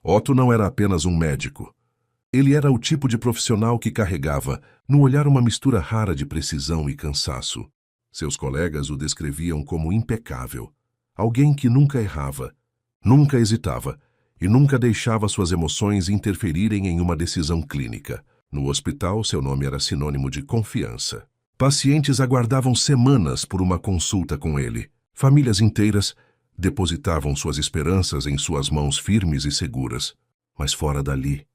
Otto não era apenas um médico. Ele era o tipo de profissional que carregava, no olhar, uma mistura rara de precisão e cansaço. Seus colegas o descreviam como impecável, alguém que nunca errava, nunca hesitava e nunca deixava suas emoções interferirem em uma decisão clínica. No hospital, seu nome era sinônimo de confiança. Pacientes aguardavam semanas por uma consulta com ele. Famílias inteiras depositavam suas esperanças em suas mãos firmes e seguras. Mas fora dali,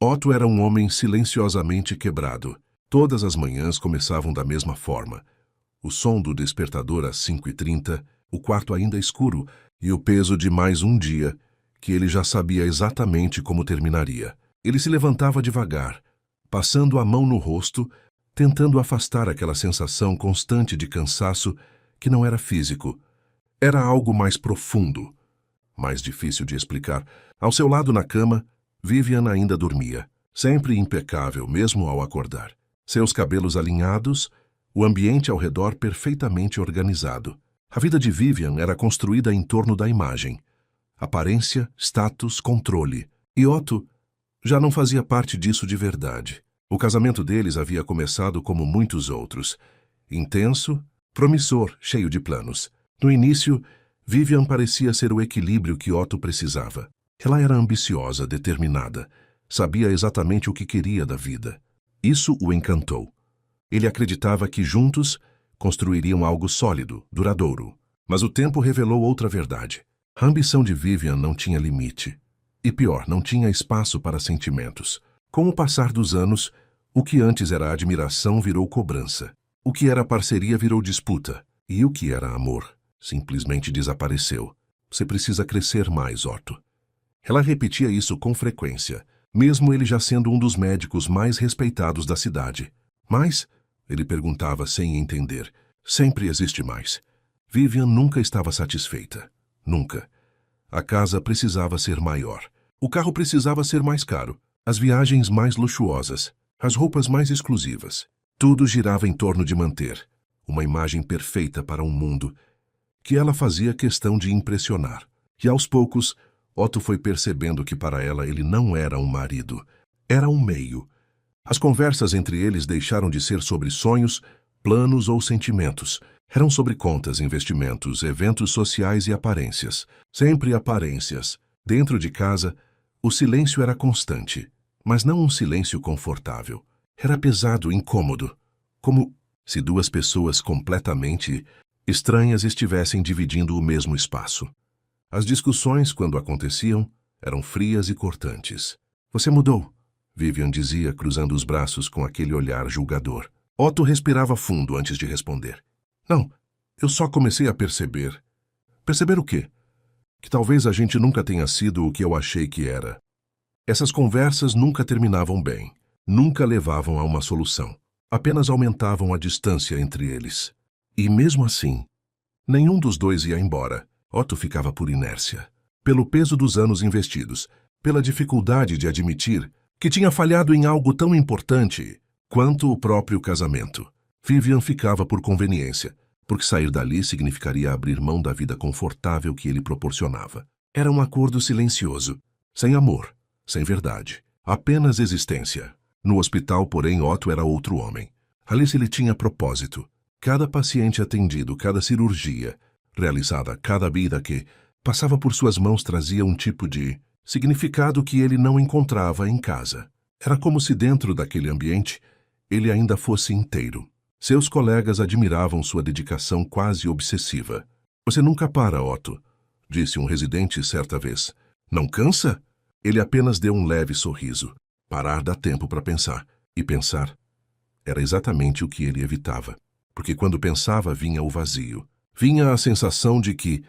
Otto era um homem silenciosamente quebrado. Todas as manhãs começavam da mesma forma. O som do despertador às 5h30, o quarto ainda escuro e o peso de mais um dia que ele já sabia exatamente como terminaria. Ele se levantava devagar, passando a mão no rosto, tentando afastar aquela sensação constante de cansaço que não era físico. Era algo mais profundo, mais difícil de explicar. Ao seu lado na cama, Vivian ainda dormia, sempre impecável mesmo ao acordar. Seus cabelos alinhados, o ambiente ao redor perfeitamente organizado. A vida de Vivian era construída em torno da imagem. Aparência, status, controle. E Otto já não fazia parte disso de verdade. O casamento deles havia começado como muitos outros. Intenso, promissor, cheio de planos. No início, Vivian parecia ser o equilíbrio que Otto precisava. Ela era ambiciosa, determinada. Sabia exatamente o que queria da vida. Isso o encantou. Ele acreditava que juntos construiriam algo sólido, duradouro. Mas o tempo revelou outra verdade. A ambição de Vivian não tinha limite. E pior, não tinha espaço para sentimentos. Com o passar dos anos, o que antes era admiração virou cobrança. O que era parceria virou disputa. E o que era amor simplesmente desapareceu. Você precisa crescer mais, Otto. Ela repetia isso com frequência, mesmo ele já sendo um dos médicos mais respeitados da cidade. Mas, ele perguntava sem entender, sempre existe mais. Vivian nunca estava satisfeita. Nunca. A casa precisava ser maior. O carro precisava ser mais caro. As viagens mais luxuosas. As roupas mais exclusivas. Tudo girava em torno de manter uma imagem perfeita para um mundo que ela fazia questão de impressionar. E aos poucos, Otto foi percebendo que para ela ele não era um marido. Era um meio. As conversas entre eles deixaram de ser sobre sonhos, planos ou sentimentos. Eram sobre contas, investimentos, eventos sociais e aparências. Sempre aparências. Dentro de casa, o silêncio era constante, mas não um silêncio confortável. Era pesado, incômodo, como se duas pessoas completamente estranhas estivessem dividindo o mesmo espaço. As discussões, quando aconteciam, eram frias e cortantes. Você mudou, Vivian dizia, cruzando os braços com aquele olhar julgador. Otto respirava fundo antes de responder. Não, eu só comecei a perceber. Perceber o quê? Que talvez a gente nunca tenha sido o que eu achei que era. Essas conversas nunca terminavam bem, nunca levavam a uma solução. Apenas aumentavam a distância entre eles. E mesmo assim, nenhum dos dois ia embora. Otto ficava por inércia, pelo peso dos anos investidos, pela dificuldade de admitir que tinha falhado em algo tão importante quanto o próprio casamento. Vivian ficava por conveniência, porque sair dali significaria abrir mão da vida confortável que ele proporcionava. Era um acordo silencioso, sem amor, sem verdade, apenas existência. No hospital, porém, Otto era outro homem. Ali ele tinha propósito. Cada paciente atendido, cada cirurgia realizada, cada vida que passava por suas mãos trazia um tipo de significado que ele não encontrava em casa. Era como se dentro daquele ambiente ele ainda fosse inteiro. Seus colegas admiravam sua dedicação quase obsessiva. Você nunca para, Otto, disse um residente certa vez. Não cansa? Ele apenas deu um leve sorriso. Parar dá tempo para pensar. E pensar era exatamente o que ele evitava. Porque quando pensava vinha o vazio. Vinha a sensação de que,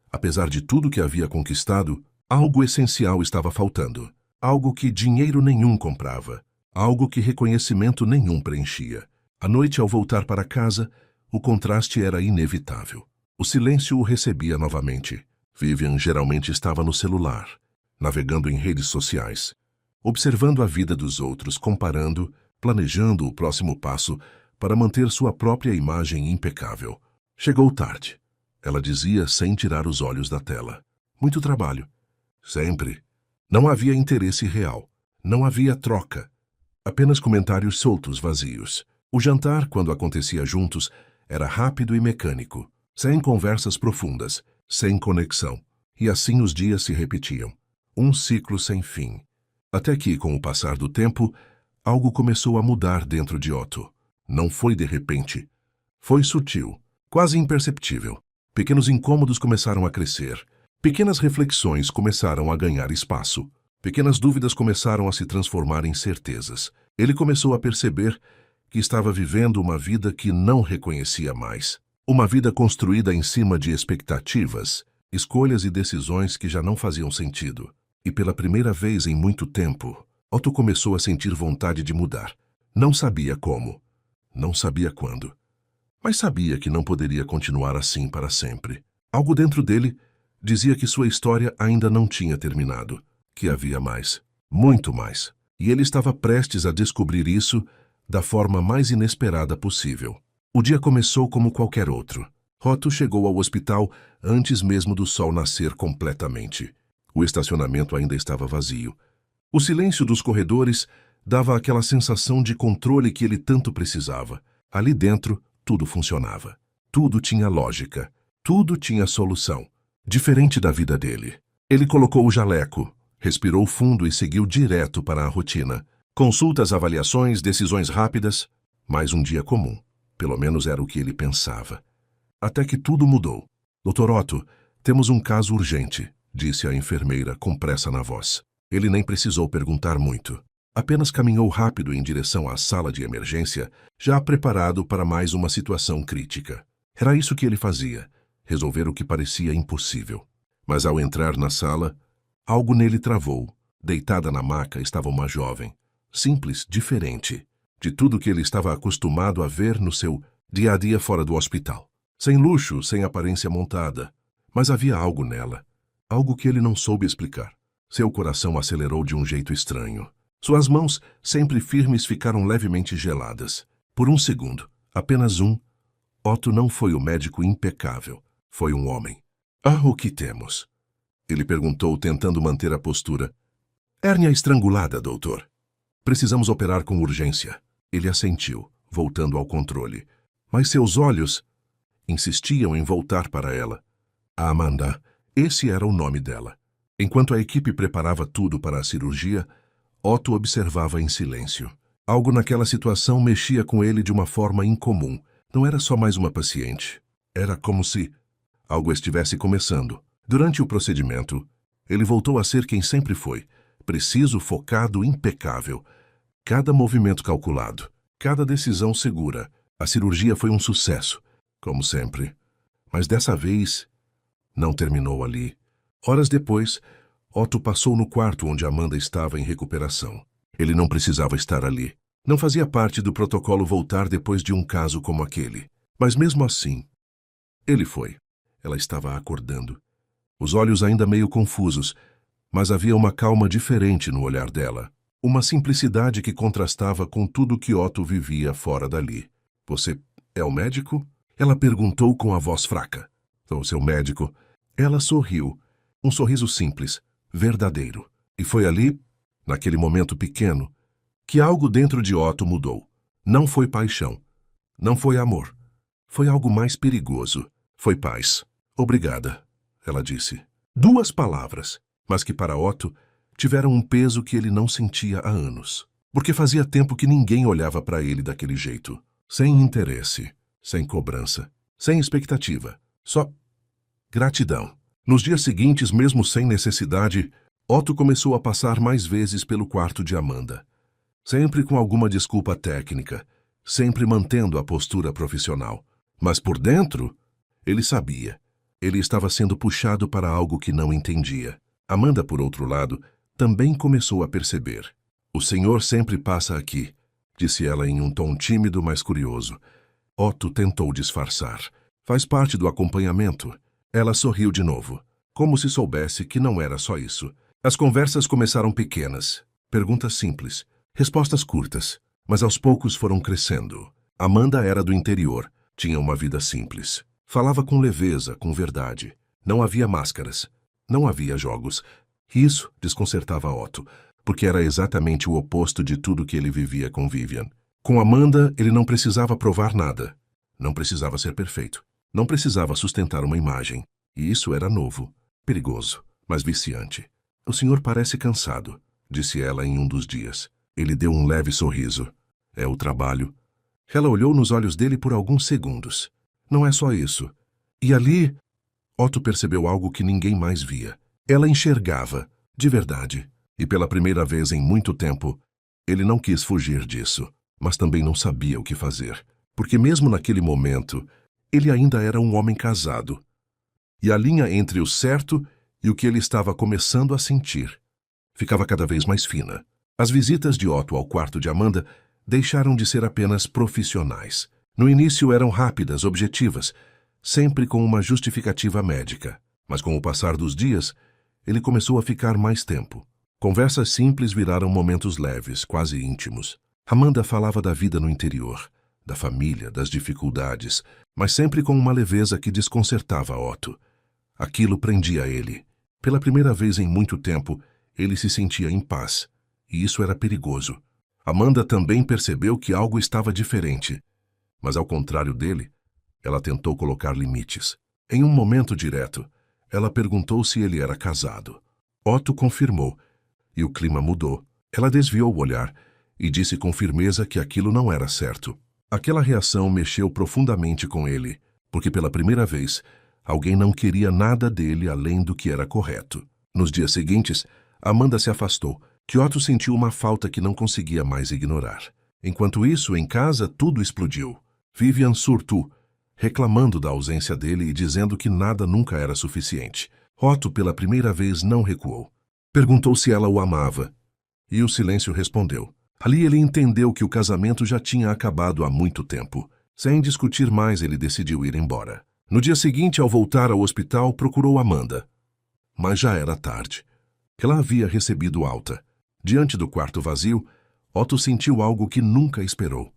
apesar de tudo que havia conquistado, algo essencial estava faltando. Algo que dinheiro nenhum comprava. Algo que reconhecimento nenhum preenchia. À noite, ao voltar para casa, o contraste era inevitável. O silêncio o recebia novamente. Vivian geralmente estava no celular, navegando em redes sociais, observando a vida dos outros, comparando, planejando o próximo passo para manter sua própria imagem impecável. Chegou tarde, ela dizia sem tirar os olhos da tela. Muito trabalho. Sempre. Não havia interesse real. Não havia troca. Apenas comentários soltos, vazios. O jantar, quando acontecia juntos, era rápido e mecânico, sem conversas profundas, sem conexão. E assim os dias se repetiam. Um ciclo sem fim. Até que, com o passar do tempo, algo começou a mudar dentro de Otto. Não foi de repente. Foi sutil, quase imperceptível. Pequenos incômodos começaram a crescer. Pequenas reflexões começaram a ganhar espaço. Pequenas dúvidas começaram a se transformar em certezas. Ele começou a perceber que estava vivendo uma vida que não reconhecia mais. Uma vida construída em cima de expectativas, escolhas e decisões que já não faziam sentido. E pela primeira vez em muito tempo, Otto começou a sentir vontade de mudar. Não sabia como, não sabia quando, mas sabia que não poderia continuar assim para sempre. Algo dentro dele dizia que sua história ainda não tinha terminado, que havia mais, muito mais. E ele estava prestes a descobrir isso da forma mais inesperada possível. O dia começou como qualquer outro. Otto chegou ao hospital antes mesmo do sol nascer completamente. O estacionamento ainda estava vazio. O silêncio dos corredores dava aquela sensação de controle que ele tanto precisava. Ali dentro, tudo funcionava. Tudo tinha lógica. Tudo tinha solução. Diferente da vida dele. Ele colocou o jaleco, respirou fundo e seguiu direto para a rotina. Consultas, avaliações, decisões rápidas. Mais um dia comum. Pelo menos era o que ele pensava. Até que tudo mudou. Dr. Otto, temos um caso urgente, disse a enfermeira com pressa na voz. Ele nem precisou perguntar muito. Apenas caminhou rápido em direção à sala de emergência, já preparado para mais uma situação crítica. Era isso que ele fazia, resolver o que parecia impossível. Mas ao entrar na sala, algo nele travou. Deitada na maca estava uma jovem. Simples, diferente de tudo que ele estava acostumado a ver no seu dia a dia fora do hospital. Sem luxo, sem aparência montada. Mas havia algo nela. Algo que ele não soube explicar. Seu coração acelerou de um jeito estranho. Suas mãos, sempre firmes, ficaram levemente geladas. Por um segundo, apenas um, Otto não foi o médico impecável. Foi um homem. Ah, o que temos? Ele perguntou, tentando manter a postura. Hérnia estrangulada, doutor. Precisamos operar com urgência. Ele assentiu, voltando ao controle. Mas seus olhos insistiam em voltar para ela. A Amanda, esse era o nome dela. Enquanto a equipe preparava tudo para a cirurgia, Otto observava em silêncio. Algo naquela situação mexia com ele de uma forma incomum. Não era só mais uma paciente. Era como se algo estivesse começando. Durante o procedimento, ele voltou a ser quem sempre foi. Preciso, focado, impecável. Cada movimento calculado. Cada decisão segura. A cirurgia foi um sucesso, como sempre. Mas dessa vez, não terminou ali. Horas depois, Otto passou no quarto onde Amanda estava em recuperação. Ele não precisava estar ali. Não fazia parte do protocolo voltar depois de um caso como aquele. Mas mesmo assim, ele foi. Ela estava acordando. Os olhos ainda meio confusos, mas havia uma calma diferente no olhar dela. Uma simplicidade que contrastava com tudo que Otto vivia fora dali. Você é o médico? Ela perguntou com a voz fraca. Sou seu médico. Ela sorriu. Um sorriso simples, verdadeiro. E foi ali, naquele momento pequeno, que algo dentro de Otto mudou. Não foi paixão. Não foi amor. Foi algo mais perigoso. Foi paz. Obrigada, ela disse. 2 palavras, mas que para Otto tiveram um peso que ele não sentia há anos. Porque fazia tempo que ninguém olhava para ele daquele jeito. Sem interesse, sem cobrança, sem expectativa. Só gratidão. Nos dias seguintes, mesmo sem necessidade, Otto começou a passar mais vezes pelo quarto de Amanda. Sempre com alguma desculpa técnica, sempre mantendo a postura profissional. Mas por dentro, ele sabia. Ele estava sendo puxado para algo que não entendia. Amanda, por outro lado, também começou a perceber. O senhor sempre passa aqui, disse ela em um tom tímido, mas curioso. Otto tentou disfarçar. Faz parte do acompanhamento. Ela sorriu de novo, como se soubesse que não era só isso. As conversas começaram pequenas, perguntas simples, respostas curtas, mas aos poucos foram crescendo. Amanda era do interior, tinha uma vida simples. Falava com leveza, com verdade. Não havia máscaras, não havia jogos, Isso desconcertava Otto, porque era exatamente o oposto de tudo que ele vivia com Vivian. Com Amanda, ele não precisava provar nada. Não precisava ser perfeito. Não precisava sustentar uma imagem. E isso era novo, perigoso, mas viciante. O senhor parece cansado, disse ela em um dos dias. Ele deu um leve sorriso. É o trabalho. Ela olhou nos olhos dele por alguns segundos. Não é só isso. E ali, Otto percebeu algo que ninguém mais via. Ela enxergava, de verdade. E pela primeira vez em muito tempo, ele não quis fugir disso, mas também não sabia o que fazer. Porque mesmo naquele momento, ele ainda era um homem casado. E a linha entre o certo e o que ele estava começando a sentir ficava cada vez mais fina. As visitas de Otto ao quarto de Amanda deixaram de ser apenas profissionais. No início eram rápidas, objetivas, sempre com uma justificativa médica. Mas com o passar dos dias, ele começou a ficar mais tempo. Conversas simples viraram momentos leves, quase íntimos. Amanda falava da vida no interior, da família, das dificuldades, mas sempre com uma leveza que desconcertava Otto. Aquilo prendia ele. Pela primeira vez em muito tempo, ele se sentia em paz, e isso era perigoso. Amanda também percebeu que algo estava diferente, mas ao contrário dele, ela tentou colocar limites. Em um momento direto, ela perguntou se ele era casado. Otto confirmou, e o clima mudou. Ela desviou o olhar e disse com firmeza que aquilo não era certo. Aquela reação mexeu profundamente com ele, porque pela primeira vez, alguém não queria nada dele além do que era correto. Nos dias seguintes, Amanda se afastou, que Otto sentiu uma falta que não conseguia mais ignorar. Enquanto isso, em casa, tudo explodiu. Vivian surtou, reclamando da ausência dele e dizendo que nada nunca era suficiente. Otto, pela primeira vez, não recuou. Perguntou se ela o amava, e o silêncio respondeu. Ali ele entendeu que o casamento já tinha acabado há muito tempo. Sem discutir mais, ele decidiu ir embora. No dia seguinte, ao voltar ao hospital, procurou Amanda. Mas já era tarde. Ela havia recebido alta. Diante do quarto vazio, Otto sentiu algo que nunca esperou.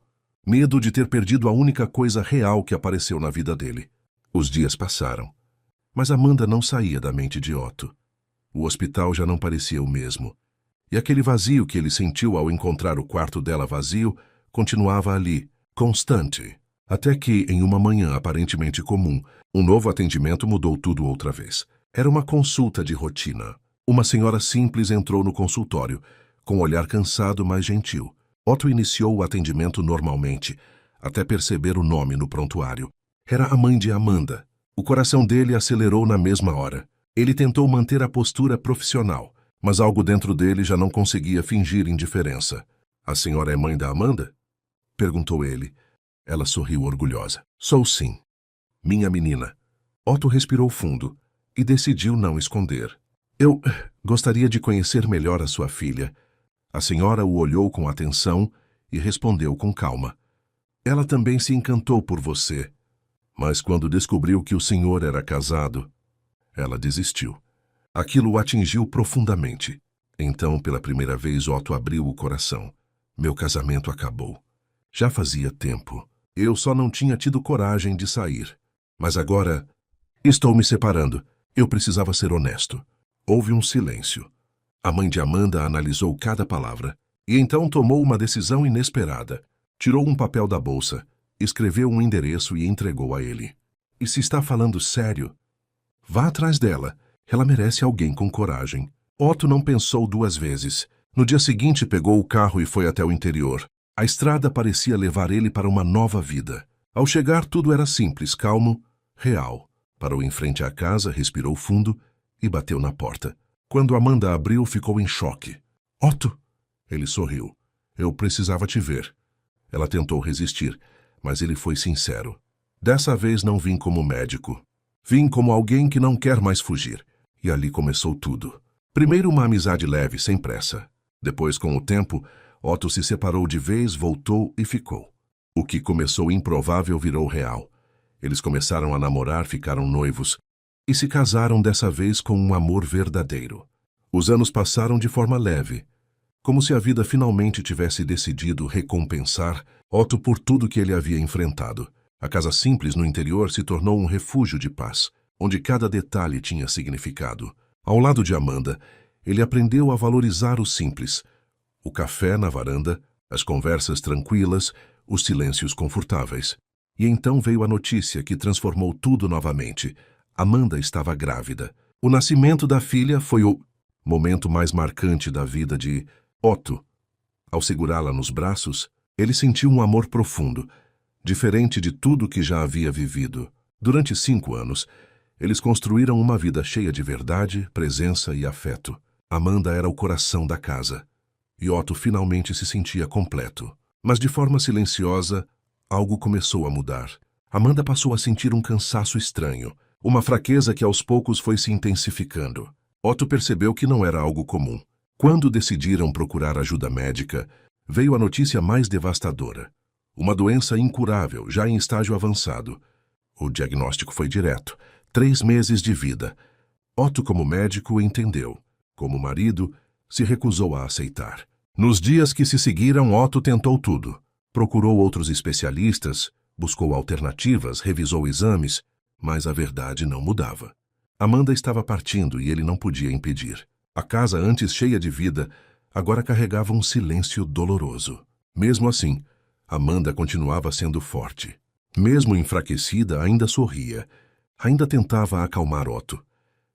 Medo de ter perdido a única coisa real que apareceu na vida dele. Os dias passaram. Mas Amanda não saía da mente de Otto. O hospital já não parecia o mesmo. E aquele vazio que ele sentiu ao encontrar o quarto dela vazio continuava ali, constante. Até que, em uma manhã aparentemente comum, um novo atendimento mudou tudo outra vez. Era uma consulta de rotina. Uma senhora simples entrou no consultório, com um olhar cansado, mas gentil. Otto iniciou o atendimento normalmente, até perceber o nome no prontuário. Era a mãe de Amanda. O coração dele acelerou na mesma hora. Ele tentou manter a postura profissional, mas algo dentro dele já não conseguia fingir indiferença. A senhora é mãe da Amanda? Perguntou ele. Ela sorriu orgulhosa. Sou sim. Minha menina. Otto respirou fundo e decidiu não esconder. Eu gostaria de conhecer melhor a sua filha. A senhora o olhou com atenção e respondeu com calma. Ela também se encantou por você. Mas quando descobriu que o senhor era casado, ela desistiu. Aquilo o atingiu profundamente. Então, pela primeira vez, Otto abriu o coração. Meu casamento acabou. Já fazia tempo. Eu só não tinha tido coragem de sair. Mas agora, estou me separando. Eu precisava ser honesto. Houve um silêncio. A mãe de Amanda analisou cada palavra e então tomou uma decisão inesperada. Tirou um papel da bolsa, escreveu um endereço e entregou a ele. E se está falando sério, vá atrás dela. Ela merece alguém com coragem. Otto não pensou duas vezes. No dia seguinte, pegou o carro e foi até o interior. A estrada parecia levar ele para uma nova vida. Ao chegar, tudo era simples, calmo, real. Parou em frente à casa, respirou fundo e bateu na porta. Quando Amanda abriu, ficou em choque. Otto! Ele sorriu. Eu precisava te ver. Ela tentou resistir, mas ele foi sincero. Dessa vez não vim como médico. Vim como alguém que não quer mais fugir. E ali começou tudo. Primeiro uma amizade leve, sem pressa. Depois, com o tempo, Otto se separou de vez, voltou e ficou. O que começou improvável virou real. Eles começaram a namorar, ficaram noivos e se casaram dessa vez com um amor verdadeiro. Os anos passaram de forma leve, como se a vida finalmente tivesse decidido recompensar Otto por tudo que ele havia enfrentado. A casa simples no interior se tornou um refúgio de paz, onde cada detalhe tinha significado. Ao lado de Amanda, ele aprendeu a valorizar o simples. O café na varanda, as conversas tranquilas, os silêncios confortáveis. E então veio a notícia que transformou tudo novamente. Amanda estava grávida. O nascimento da filha foi o momento mais marcante da vida de Otto. Ao segurá-la nos braços, ele sentiu um amor profundo, diferente de tudo que já havia vivido. Durante 5 anos, eles construíram uma vida cheia de verdade, presença e afeto. Amanda era o coração da casa. E Otto finalmente se sentia completo. Mas de forma silenciosa, algo começou a mudar. Amanda passou a sentir um cansaço estranho, uma fraqueza que aos poucos foi se intensificando. Otto percebeu que não era algo comum. Quando decidiram procurar ajuda médica, veio a notícia mais devastadora. Uma doença incurável, já em estágio avançado. O diagnóstico foi direto: 3 meses de vida. Otto, como médico, entendeu. Como marido, se recusou a aceitar. Nos dias que se seguiram, Otto tentou tudo. Procurou outros especialistas, buscou alternativas, revisou exames, mas a verdade não mudava. Amanda estava partindo e ele não podia impedir. A casa, antes cheia de vida, agora carregava um silêncio doloroso. Mesmo assim, Amanda continuava sendo forte. Mesmo enfraquecida, ainda sorria. Ainda tentava acalmar Otto.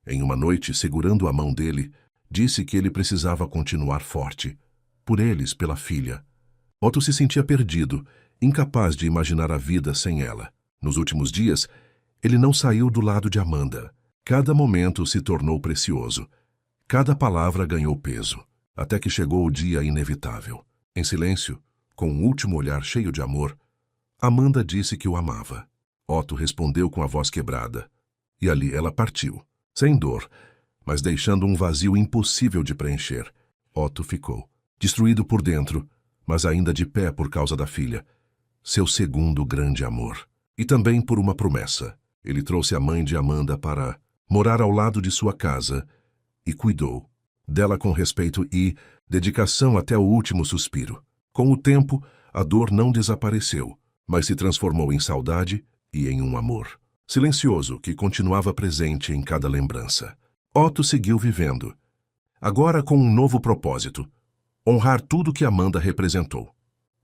Em uma noite, segurando a mão dele, disse que ele precisava continuar forte. Por eles, pela filha. Otto se sentia perdido, incapaz de imaginar a vida sem ela. Nos últimos dias, ele não saiu do lado de Amanda. Cada momento se tornou precioso. Cada palavra ganhou peso, até que chegou o dia inevitável. Em silêncio, com um último olhar cheio de amor, Amanda disse que o amava. Otto respondeu com a voz quebrada. E ali ela partiu, sem dor, mas deixando um vazio impossível de preencher. Otto ficou, destruído por dentro, mas ainda de pé por causa da filha, seu segundo grande amor. E também por uma promessa. Ele trouxe a mãe de Amanda para morar ao lado de sua casa e cuidou dela com respeito e dedicação até o último suspiro. Com o tempo, a dor não desapareceu, mas se transformou em saudade e em um amor silencioso que continuava presente em cada lembrança. Otto seguiu vivendo, agora com um novo propósito: honrar tudo que Amanda representou.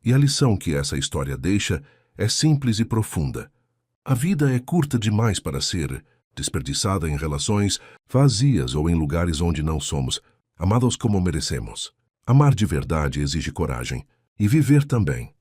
E a lição que essa história deixa é simples e profunda. A vida é curta demais para ser desperdiçada em relações vazias ou em lugares onde não somos amados como merecemos. Amar de verdade exige coragem, e viver também.